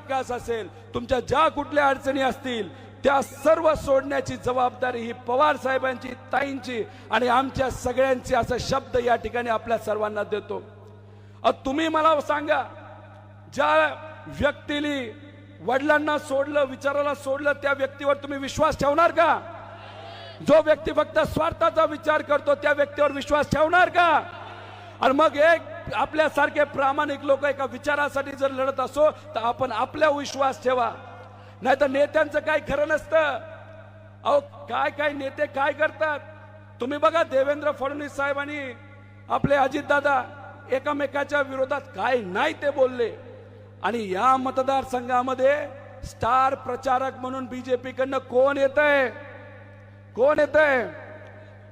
विकास असेल, तुमच्या ज्या कुठल्या अडचणी असतील त्या सर्व सोडण्याची जबाबदारी ही पवार साहेबांची, ताईंची आणि आमच्या सगळ्यांची, असा शब्द या ठिकाणी आपल्या सर्वांना देतो. तुम्ही मला सांगा, ज्या व्यक्तीने वडिलांना सोडलं, विचाराला सोडलं, त्या व्यक्तीवर तुम्ही विश्वास ठेवणार का? जो व्यक्ती फक्त स्वार्थाचा विचार करतो त्या व्यक्तीवर विश्वास ठेवणार का? आणि मग एक आपल्यासारखे प्रामाणिक लोक एका विचारासाठी जर लढत असो तर आपण आपल्या विश्वास ठेवा, नाही तर नेत्यांचं काही खरं नसतं. अहो काय नेते काय करतात तुम्ही बघा. देवेंद्र फडणवीस साहेबांनी आपले अजितदादा एकमेकाच्या विरोधात काय नाही ते बोलले, आणि या मतदारसंघामध्ये स्टार प्रचारक म्हणून बीजेपी कडनं कोण येतंय?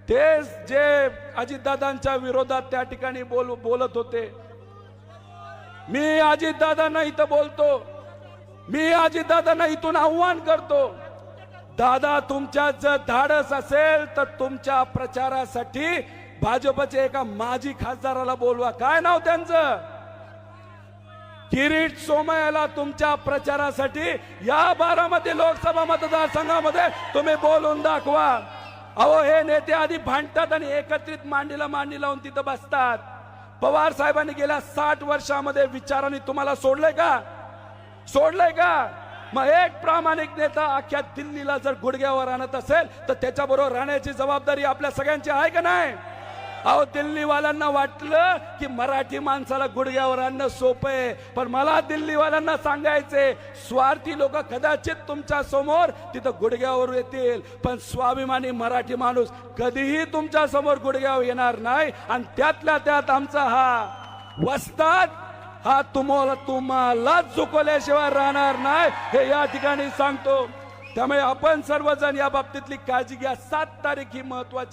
तेच जे अजितदादांच्या विरोधात त्या ठिकाणी बोलत होते. मी अजितदादांना इथं बोलतो, मी अजितदादांना इथून आव्हान करतो, दादा तुमच्या जर धाडस असेल तर तुमच्या प्रचारासाठी भाजपचे एका माजी खासदाराला बोलवा. काय नाव त्यांचं? किरीट सोमय्याला तुमच्या प्रचारासाठी या बारामती लोकसभा मतदारसंघामध्ये तुम्ही बोलून दाखवा. अहो हे नेते आधी भांडतात आणि एकत्रित मांडी लावून तिथं बसतात. पवार साहेबांनी गेल्या 60 वर्षामध्ये विचारांनी तुम्हाला सोडलंय का? मग एक प्रामाणिक नेता अख्ख्या दिल्लीला जर गुडघ्यावर आणत असेल तर त्याच्याबरोबर राहण्याची जबाबदारी आपल्या सगळ्यांची आहे का नाही? अहो दिल्लीवाल्यांना वाटलं की मराठी माणसाला गुडघ्यावर आणणं सोपं आहे, पण मला दिल्लीवाल्यांना सांगायचे, स्वार्थी लोक कदाचित तुमच्या समोर तिथं गुडघ्यावर येतील, पण स्वाभिमानी मराठी माणूस कधीही तुमच्या समोर गुडघ्यावर येणार नाही. आणि त्यातल्या त्यात आमचा हा वस्ताद हा तुम्हाला चुकवल्याशिवाय राहणार नाही, हे या ठिकाणी सांगतो. त्यामुळे आपण सर्वजण या बाबतीतली काळजी घ्या. 7 तारीख ही महत्वाची.